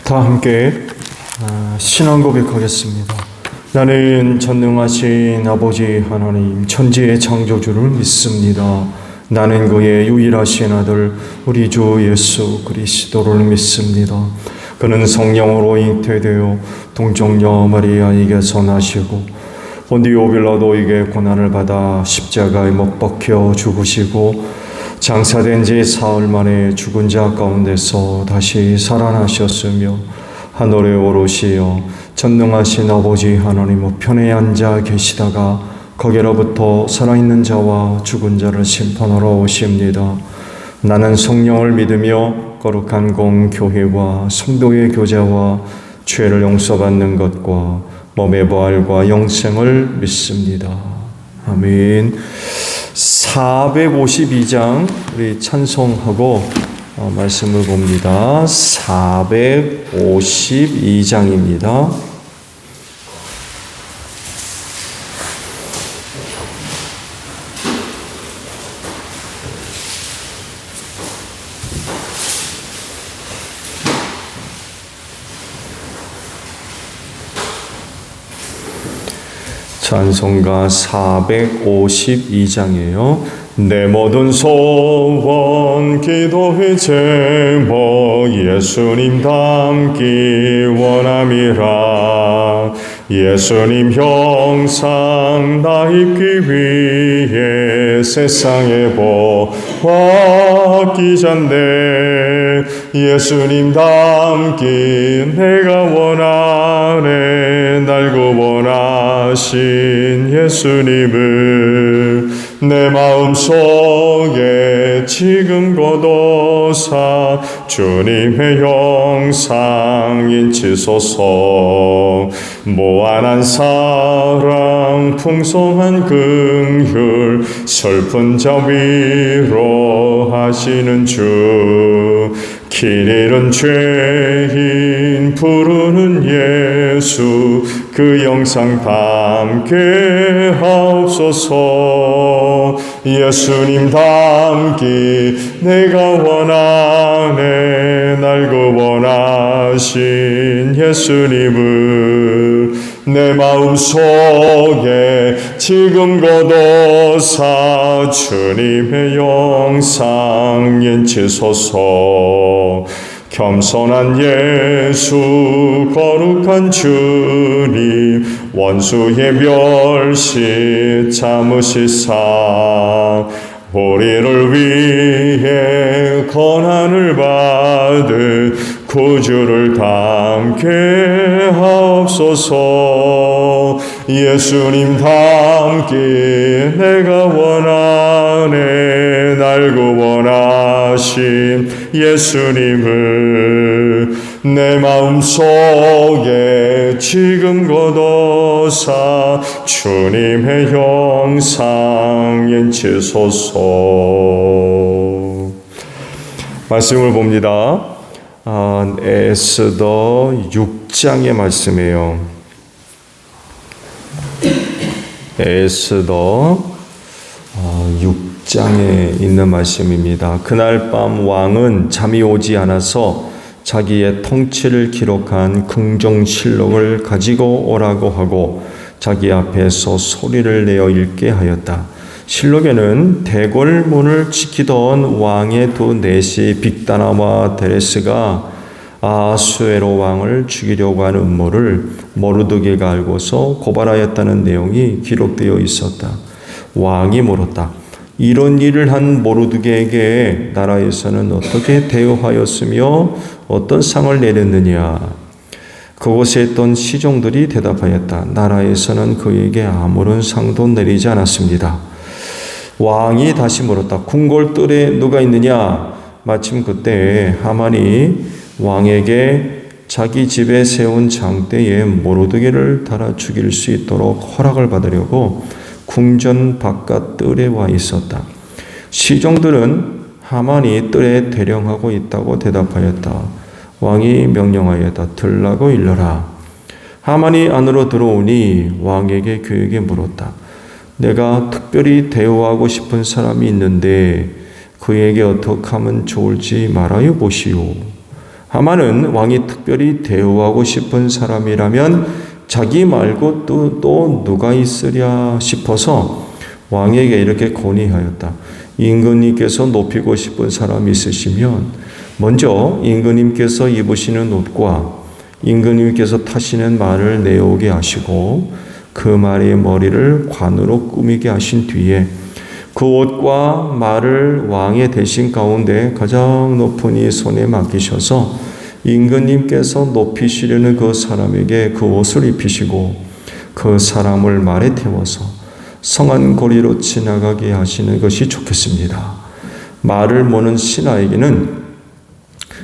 다 함께 신앙 고백하겠습니다. 나는 전능하신 아버지 하나님 천지의 창조주를 믿습니다. 나는 그의 유일하신 아들 우리 주 예수 그리스도를 믿습니다. 그는 성령으로 잉태되어 동정녀 마리아에게서 나시고 본디오 빌라도에게 고난을 받아 십자가에 못 박혀 죽으시고 장사된 지 사흘 만에 죽은 자 가운데서 다시 살아나셨으며 하늘에 오르시어 전능하신 아버지 하나님 우편에 앉아 계시다가 거기로부터 살아있는 자와 죽은 자를 심판하러 오십니다. 나는 성령을 믿으며 거룩한 공교회와 성도의 교제와 죄를 용서받는 것과 몸의 부활과 영생을 믿습니다. 아멘. 452장 우리 찬송하고 말씀을 봅니다. 452장입니다. 찬송가 452장이에요. 내 모든 소원 기도의 제목 예수님 닮기 원함이라. 예수님 형상 나 입기 위해 세상에 보았기 전에 예수님 닮기 내가 원하네. 날 구원하신 예수님을 내 마음속에 지금 거둬사 주님의 형상 인치소서. 무한한 사랑 풍성한 긍휼 슬픈 자 위로하시는 주. 길 잃은 죄인 부르는 예수 그 영상 담게 하옵소서. 예수님 닮기 내가 원하네. 날 구원하신 예수님을 내 마음속에 지금 거둬사 주님의 영상 인치소서. 겸손한 예수 거룩한 주님 원수의 멸시 참으시사 우리를 위해 고난을 받은 구주를 닮게 하옵소서. 예수님 닮기 내가 원하네. 날 구원하신 예수님을 내 마음속에 지금 거둬사 주님의 형상 인치소서. 말씀을 봅니다. 에스더 6장의 말씀이에요. 에스더 6장에 있는 말씀입니다. 그날 밤 왕은 잠이 오지 않아서 자기의 통치를 기록한 긍정실록을 가지고 오라고 하고 자기 앞에서 소리를 내어 읽게 하였다. 실록에는 대궐문을 지키던 왕의 두 내시 빅다나와 데레스가 아수에로 왕을 죽이려고 하는 음모를 모르드게가 알고서 고발하였다는 내용이 기록되어 있었다. 왕이 물었다. 이런 일을 한 모르드게에게 나라에서는 어떻게 대우하였으며 어떤 상을 내렸느냐? 그곳에 있던 시종들이 대답하였다. 나라에서는 그에게 아무런 상도 내리지 않았습니다. 왕이 다시 물었다. 궁궐뜰에 누가 있느냐? 마침 그때 하만이 왕에게 자기 집에 세운 장대에 모르드게를 달아 죽일 수 있도록 허락을 받으려고 궁전 바깥 뜰에 와 있었다. 시종들은 하만이 뜰에 대령하고 있다고 대답하였다. 왕이 명령하였다. 들라고 일러라. 하만이 안으로 들어오니 왕에게 그에게 물었다. 내가 특별히 대우하고 싶은 사람이 있는데 그에게 어떻게 하면 좋을지 말하여 보시오. 하만은 왕이 특별히 대우하고 싶은 사람이라면 자기 말고 또 누가 있으랴 싶어서 왕에게 이렇게 건의하였다. 임금님께서 높이고 싶은 사람이 있으시면 먼저 임금님께서 입으시는 옷과 임금님께서 타시는 말을 내오게 하시고 그 말의 머리를 관으로 꾸미게 하신 뒤에 그 옷과 말을 왕의 대신 가운데 가장 높은 이 손에 맡기셔서 임금님께서 높이시려는 그 사람에게 그 옷을 입히시고 그 사람을 말에 태워서 성안 고리로 지나가게 하시는 것이 좋겠습니다. 말을 모는 신하에게는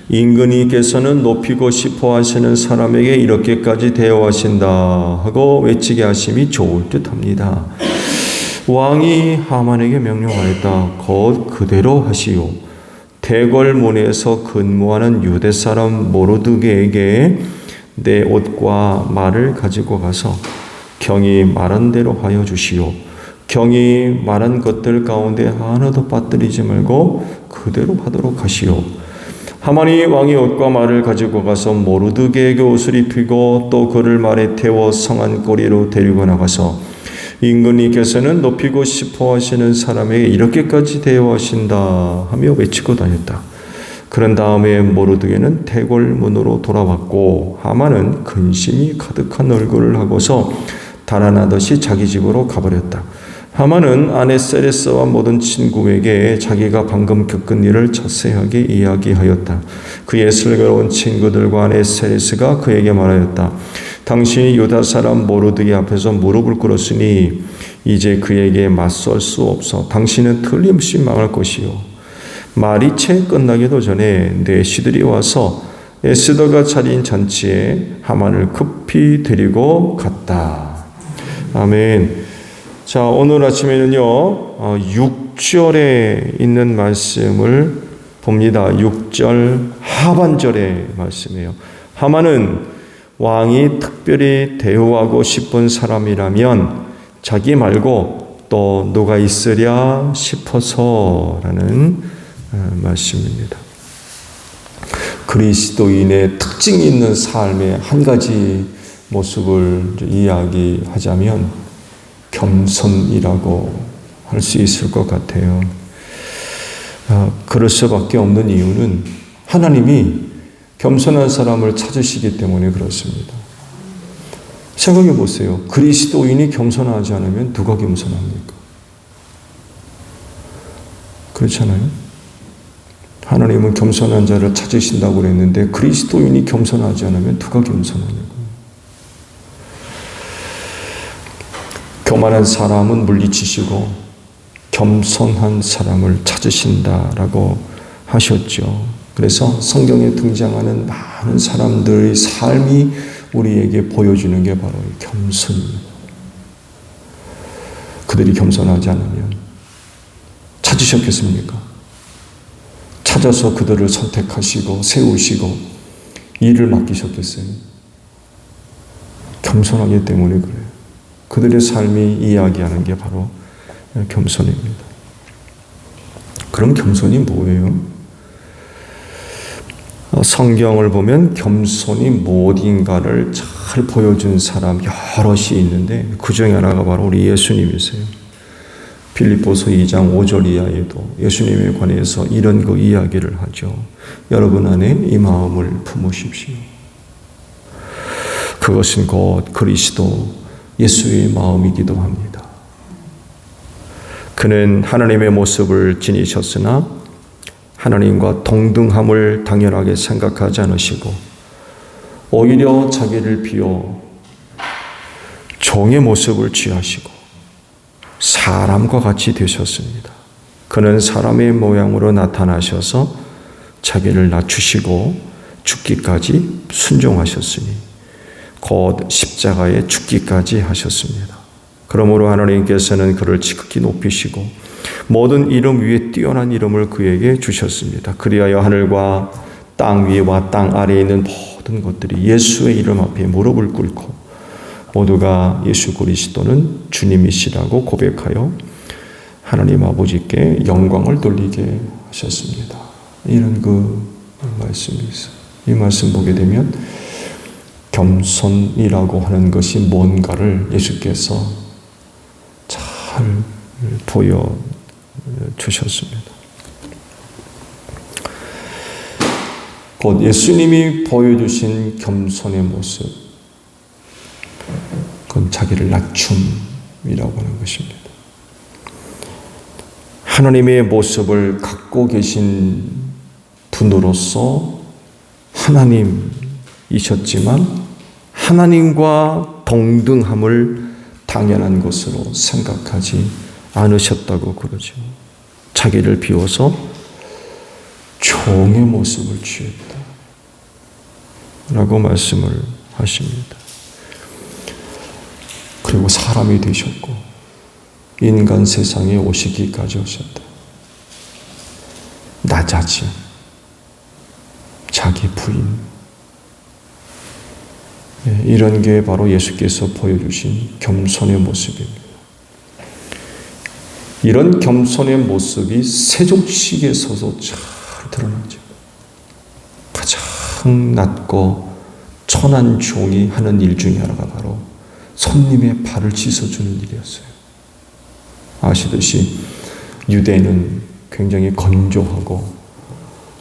임금님께서는 높이고 싶어 하시는 사람에게 이렇게까지 대우하신다 하고 외치게 하심이 좋을 듯합니다. 왕이 하만에게 명령하였다. 곧 그대로 하시오. 대궐문에서 근무하는 유대 사람 모르드게에게 내 옷과 말을 가지고 가서 경이 말한 대로 하여 주시오. 경이 말한 것들 가운데 하나도 빠뜨리지 말고 그대로 하도록 하시오. 하만이 왕의 옷과 말을 가지고 가서 모르드게에게 옷을 입히고 또 그를 말에 태워 성안거리로 데리고 나가서 임금님께서는 높이고 싶어 하시는 사람에게 이렇게까지 대우하신다 하며 외치고 다녔다. 그런 다음에 모르드게는 대궐문으로 돌아왔고 하만은 근심이 가득한 얼굴을 하고서 달아나듯이 자기 집으로 가버렸다. 하만은 아내 세레스와 모든 친구에게 자기가 방금 겪은 일을 자세하게 이야기하였다. 그의 슬기로운 친구들과 아내 세레스가 그에게 말하였다. 당신이 유다 사람 모르드게 앞에서 무릎을 꿇었으니 이제 그에게 맞설 수 없어. 당신은 틀림없이 망할 것이요. 말이 채 끝나기도 전에 내 시들이 와서 에스더가 차린 잔치에 하만을 급히 데리고 갔다. 아멘. 자, 오늘 아침에는요, 6절에 있는 말씀을 봅니다. 6절 하반절의 말씀이에요. 하만은 왕이 특별히 대우하고 싶은 사람이라면 자기 말고 또 누가 있으랴 싶어서라는 말씀입니다. 그리스도인의 특징이 있는 삶의 한 가지 모습을 이야기하자면 겸손이라고 할 수 있을 것 같아요. 그럴 수밖에 없는 이유는 하나님이 겸손한 사람을 찾으시기 때문에 그렇습니다. 생각해 보세요. 그리스도인이 겸손하지 않으면 누가 겸손합니까? 그렇잖아요. 하나님은 겸손한 자를 찾으신다고 그랬는데 그리스도인이 겸손하지 않으면 누가 겸손하냐고. 교만한 사람은 물리치시고 겸손한 사람을 찾으신다라고 하셨죠. 그래서 성경에 등장하는 많은 사람들의 삶이 우리에게 보여주는 게 바로 겸손입니다. 그들이 겸손하지 않으면 찾으셨겠습니까? 찾아서 그들을 선택하시고 세우시고 일을 맡기셨겠어요? 겸손하기 때문에 그래요. 그들의 삶이 이야기하는 게 바로 겸손입니다. 그럼 겸손이 뭐예요? 성경을 보면 겸손이 무엇인가를 잘 보여준 사람 여럿이 있는데 그 중에 하나가 바로 우리 예수님이세요. 빌립보서 2장 5절 이하에도 예수님에 관해서 이런 그 이야기를 하죠. 여러분 안에 이 마음을 품으십시오. 그것은 곧 그리스도 예수의 마음이기도 합니다. 그는 하나님의 모습을 지니셨으나 하나님과 동등함을 당연하게 생각하지 않으시고 오히려 자기를 비워 종의 모습을 취하시고 사람과 같이 되셨습니다. 그는 사람의 모양으로 나타나셔서 자기를 낮추시고 죽기까지 순종하셨으니 곧 십자가에 죽기까지 하셨습니다. 그러므로 하나님께서는 그를 지극히 높이시고 모든 이름 위에 뛰어난 이름을 그에게 주셨습니다. 그리하여 하늘과 땅 위와 땅 아래에 있는 모든 것들이 예수의 이름 앞에 무릎을 꿇고 모두가 예수 그리스도는 주님이시라고 고백하여 하나님 아버지께 영광을 돌리게 하셨습니다. 이런 그 말씀이 있어요. 이 말씀 보게 되면 겸손이라고 하는 것이 뭔가를 예수께서 잘 보여주셨습니다. 곧 예수님이 보여주신 겸손의 모습, 그건 자기를 낮춤이라고 하는 것입니다. 하나님의 모습을 갖고 계신 분으로서 하나님이셨지만 하나님과 동등함을 당연한 것으로 생각하지 않으셨다고 그러죠. 자기를 비워서 종의 모습을 취했다 라고 말씀을 하십니다. 그리고 사람이 되셨고 인간 세상에 오시기까지 오셨다. 낮아짐, 자기 부인, 이런 게 바로 예수께서 보여주신 겸손의 모습입니다. 이런 겸손의 모습이 세종식에서도 잘 드러나죠. 가장 낮고 천한 종이 하는 일 중에 하나가 바로 손님의 발을 씻어주는 일이었어요. 아시듯이 유대는 굉장히 건조하고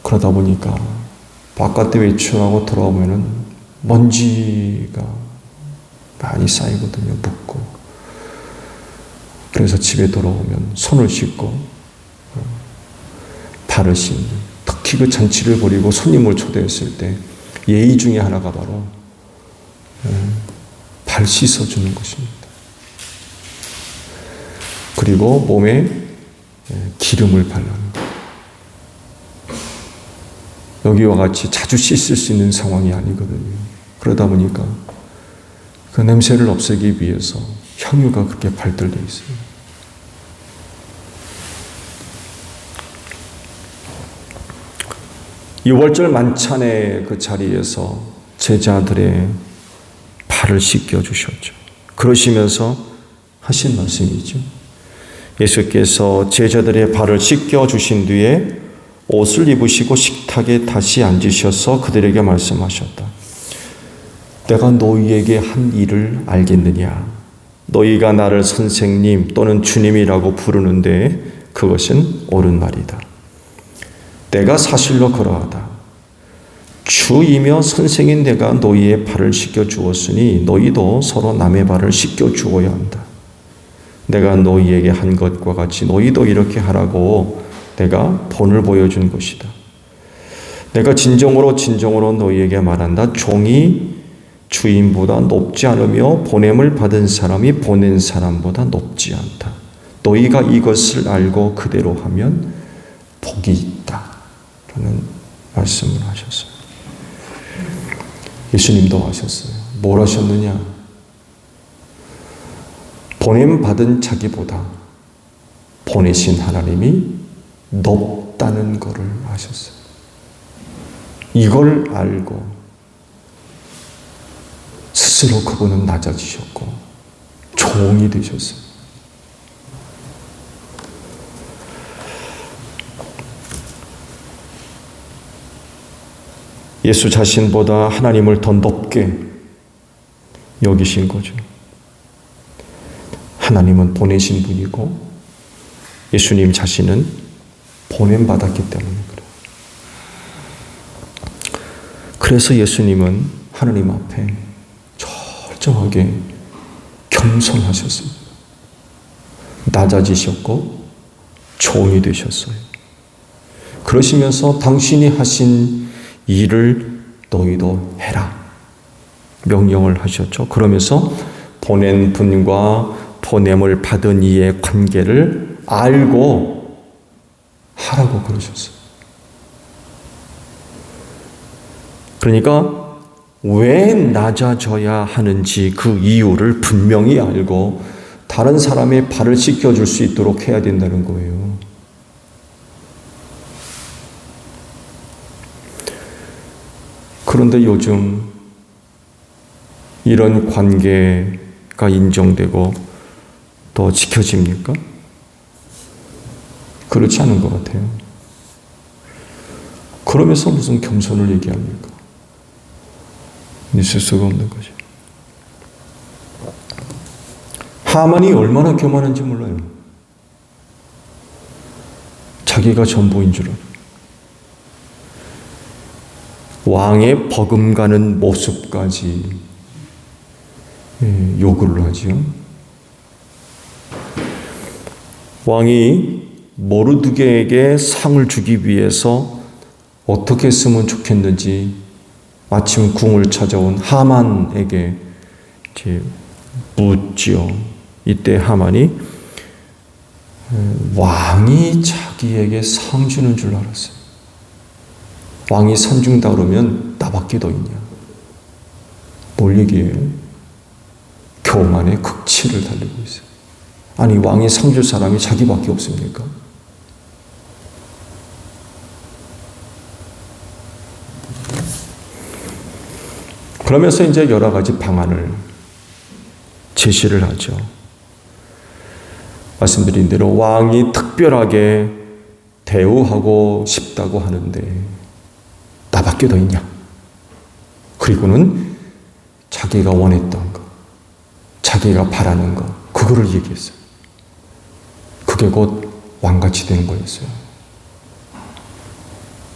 그러다 보니까 바깥에 외출하고 들어오면은 먼지가 많이 쌓이거든요. 묻고. 그래서 집에 돌아오면 손을 씻고 발을 씻는, 특히 그 잔치를 벌이고 손님을 초대했을 때 예의 중에 하나가 바로 발 씻어주는 것입니다. 그리고 몸에 기름을 발라는 것. 여기와 같이 자주 씻을 수 있는 상황이 아니거든요. 그러다 보니까 그 냄새를 없애기 위해서 향유가 그렇게 발달되어 있어요. 유월절 만찬의 그 자리에서 제자들의 발을 씻겨 주셨죠. 그러시면서 하신 말씀이죠. 예수께서 제자들의 발을 씻겨 주신 뒤에 옷을 입으시고 식탁에 다시 앉으셔서 그들에게 말씀하셨다. 내가 너희에게 한 일을 알겠느냐? 너희가 나를 선생님 또는 주님이라고 부르는데 그것은 옳은 말이다. 내가 사실로 그러하다. 주이며 선생인 내가 너희의 발을 씻겨 주었으니 너희도 서로 남의 발을 씻겨 주어야 한다. 내가 너희에게 한 것과 같이 너희도 이렇게 하라고 내가 본을 보여준 것이다. 내가 진정으로 너희에게 말한다. 종이 주인보다 높지 않으며 보냄을 받은 사람이 보낸 사람보다 높지 않다. 너희가 이것을 알고 그대로 하면 복이 있다. 라는 말씀을 하셨어요. 예수님도 하셨어요. 뭘 하셨느냐? 보냄 받은 자기보다 보내신 하나님이 높다는 것을 아셨어요. 이걸 알고 스스로 그분은 낮아지셨고 종이 되셨어요. 예수 자신보다 하나님을 더 높게 여기신 거죠. 하나님은 보내신 분이고 예수님 자신은 보냄받았기 때문에 그래요. 그래서 예수님은 하나님 앞에 철저하게 겸손하셨습니다. 낮아지셨고 종이 되셨어요. 그러시면서 당신이 하신 일을 너희도 해라 명령을 하셨죠. 그러면서 보낸 분과 보냄을 받은 이의 관계를 알고 하라고 그러셨어요. 그러니까 왜 낮아져야 하는지 그 이유를 분명히 알고 다른 사람의 발을 씻겨줄 수 있도록 해야 된다는 거예요. 그런데 요즘 이런 관계가 인정되고 더 지켜집니까? 그렇지 않은 것 같아요. 그러면서 무슨 겸손을 얘기합니까? 있을 수가 없는 거죠. 하만이 얼마나 교만한지 몰라요. 자기가 전부인 줄 알아요. 왕의 버금가는 모습까지 요구를 하지요. 왕이 모르드게에게 상을 주기 위해서 어떻게 했으면 좋겠는지 마침 궁을 찾아온 하만에게 묻지요. 이때 하만이 왕이 자기에게 상 주는 줄 알았어요. 왕이 상 준다 그러면 나밖에 더 있냐. 뭘 얘기해요? 교만의 극치를 달리고 있어요. 아니, 왕이 상 줄 사람이 자기밖에 없습니까? 그러면서 이제 여러 가지 방안을 제시를 하죠. 말씀드린 대로 왕이 특별하게 대우하고 싶다고 하는데 나밖에 더 있냐? 그리고는 자기가 원했던 거, 자기가 바라는 거, 그거를 얘기했어요. 그게 곧 왕같이 되는 거였어요.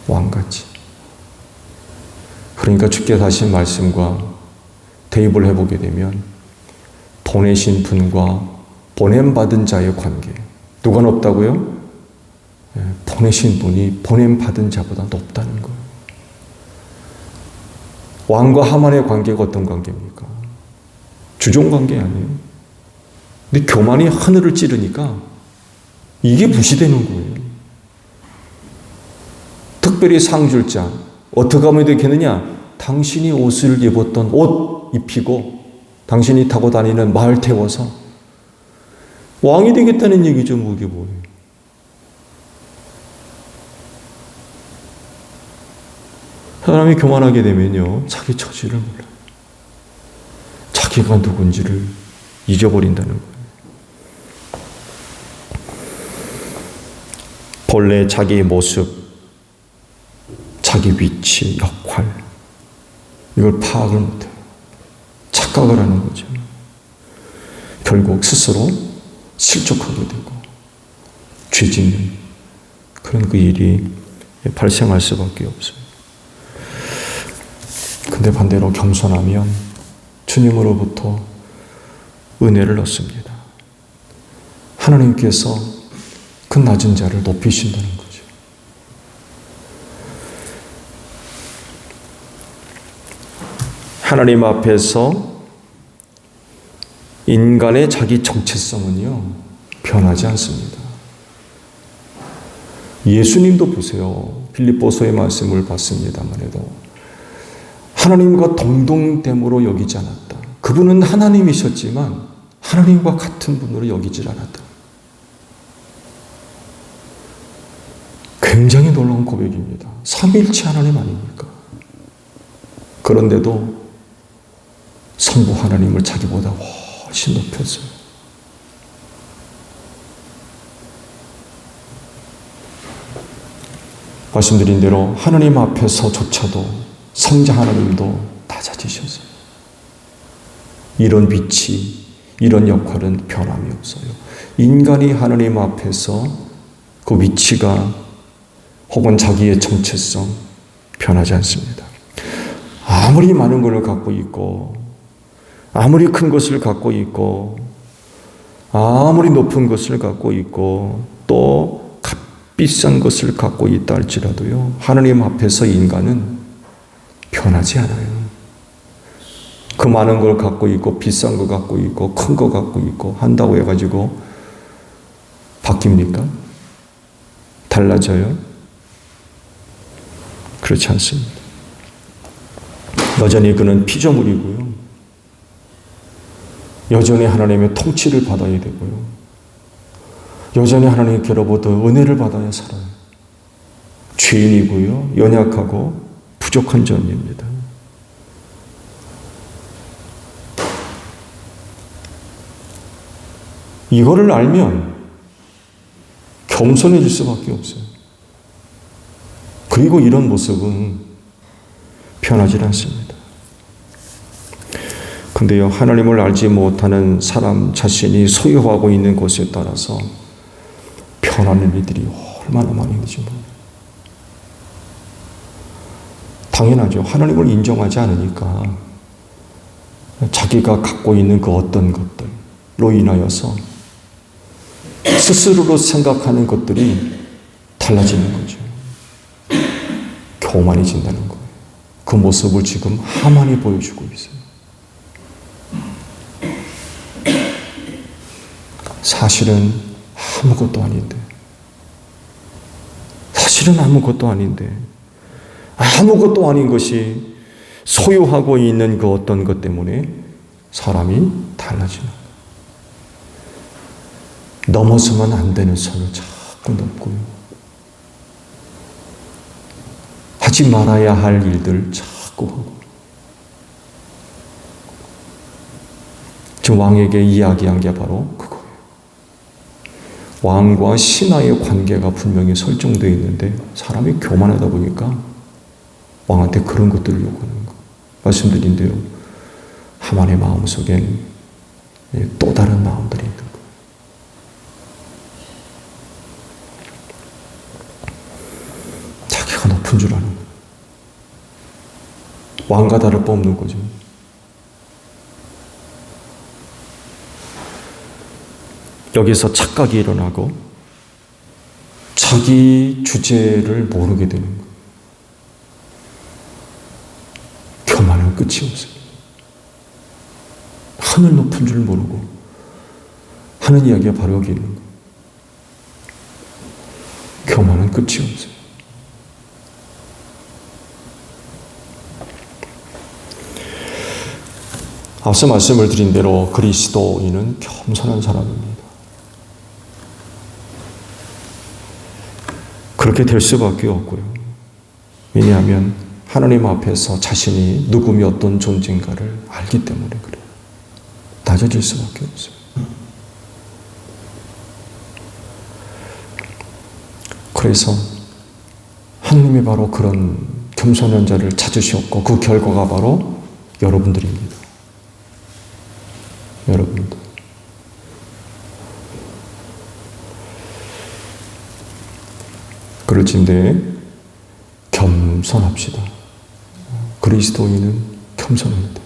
왕같이. 그러니까 주께서 하신 말씀과 대입을 해보게 되면 보내신 분과 보냄받은 자의 관계. 누가 높다고요? 보내신 분이 보냄받은 자보다 높다는 거예요. 왕과 하만의 관계가 어떤 관계입니까? 주종 관계 아니에요. 근데 교만이 하늘을 찌르니까 이게 부시되는 거예요. 특별히 상 줄 자. 어떻게 하면 되겠느냐? 당신이 옷을 입었던 옷 입히고 당신이 타고 다니는 말 태워서 왕이 되겠다는 얘기죠. 그게 뭐예요? 사람이 교만하게 되면요, 자기 처지를 몰라요. 자기가 누군지를 잊어버린다는 거예요. 본래 자기의 모습, 자기 위치, 역할, 이걸 파악을 못해요. 착각을 하는 거죠. 결국 스스로 실족하게 되고 죄 짓는 그런 그 일이 발생할 수밖에 없어요. 근데 반대로 겸손하면 주님으로부터 은혜를 얻습니다. 하나님께서 그 낮은 자를 높이신다는 거죠. 하나님 앞에서 인간의 자기 정체성은요, 변하지 않습니다. 예수님도 보세요. 빌립보서의 말씀을 봤습니다만 해도 하나님과 동등됨으로 여기지 않았다. 그분은 하나님이셨지만 하나님과 같은 분으로 여기질 않았다. 굉장히 놀라운 고백입니다. 삼위일체 하나님 아닙니까? 그런데도 성부 하나님을 자기보다 훨씬 높였어요. 말씀드린 대로 하나님 앞에서조차도 성자 하나님도 낮아지셨어요. 이런 위치, 이런 역할은 변함이 없어요. 인간이 하나님 앞에서 그 위치가 혹은 자기의 정체성 변하지 않습니다. 아무리 많은 것을 갖고 있고 아무리 큰 것을 갖고 있고 아무리 높은 것을 갖고 있고 또 값비싼 것을 갖고 있다 할지라도요, 하나님 앞에서 인간은 변하지 않아요. 그 많은 걸 갖고 있고 비싼 거 갖고 있고 큰 거 갖고 있고 한다고 해가지고 바뀝니까? 달라져요? 그렇지 않습니다. 여전히 그는 피조물이고요. 여전히 하나님의 통치를 받아야 되고요. 여전히 하나님께로부터 은혜를 받아야 살아요. 죄인이고요. 연약하고 부족한 존재입니다. 이거를 알면 겸손해질 수밖에 없어요. 그리고 이런 모습은 변하지 않습니다. 근데요, 하나님을 알지 못하는 사람 자신이 소유하고 있는 것에 따라서 변하는 일들이 얼마나 많이 있는지 몰라요. 당연하죠. 하나님을 인정하지 않으니까 자기가 갖고 있는 그 어떤 것들로 인하여서 스스로로 생각하는 것들이 달라지는 거죠. 교만해진다는 거예요. 그 모습을 지금 하만이 보여주고 있어요. 사실은 아무것도 아닌데, 아무것도 아닌 것이 소유하고 있는 그 어떤 것 때문에 사람이 달라지는 거예요. 넘어서면 안 되는 선을 자꾸 넘고요. 하지 말아야 할 일들 자꾸 하고. 지금 왕에게 이야기한 게 바로 그거예요. 왕과 신하의 관계가 분명히 설정되어 있는데 사람이 교만하다 보니까 왕한테 그런 것들을 요구하는 거. 말씀드린 대로 하만의 마음속엔 또 다른 마음들이 있는 거예요. 자기가 높은 줄 아는 거예요. 왕과 다를 바 없는 거죠. 여기서 착각이 일어나고 자기 주제를 모르게 되는 거예요. 교만은 끝이 없어요. 하늘 높은 줄 모르고 하는 이야기가 바로 여기 있는 거예요. 교만은 끝이 없어요. 앞서 말씀을 드린 대로 그리스도인은 겸손한 사람입니다. 그렇게 될 수밖에 없고요. 왜냐하면 하나님 앞에서 자신이 누구며 어떤 존재인가를 알기 때문에 그래요. 낮아질 수밖에 없어요. 그래서 하나님이 바로 그런 겸손한 자를 찾으셨고 그 결과가 바로 여러분들입니다. 여러분들. 그럴진데 겸손합시다. 그리스도인은 겸손합니다.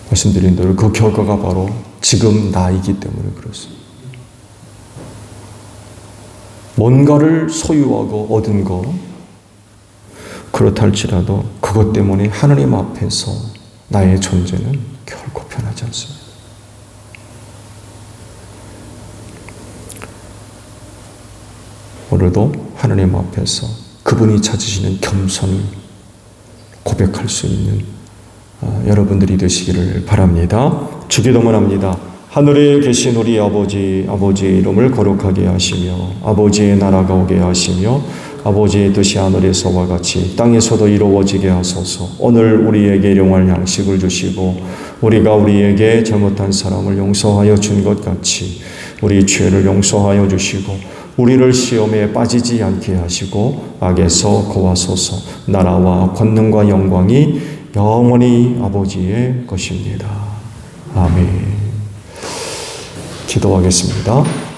말씀드린 대로 그 결과가 바로 지금 나이기 때문에 그렇습니다. 뭔가를 소유하고 얻은 거 그렇다 할지라도 그것 때문에 하나님 앞에서 나의 존재는 결코 변하지 않습니다. 오늘도 하나님 앞에서 그분이 찾으시는 겸손을 고백할 수 있는 여러분들이 되시기를 바랍니다. 주기도문 합니다. 하늘에 계신 우리 아버지의 이름을 거룩하게 하시며 아버지의 나라가 오게 하시며 아버지의 뜻이 하늘에서와 같이 땅에서도 이루어지게 하소서. 오늘 우리에게 일용할 양식을 주시고 우리가 우리에게 잘못한 사람을 용서하여 준 것 같이 우리 죄를 용서하여 주시고 우리를 시험에 빠지지 않게 하시고 악에서 구하소서. 나라와 권능과 영광이 영원히 아버지의 것입니다. 아멘. 기도하겠습니다.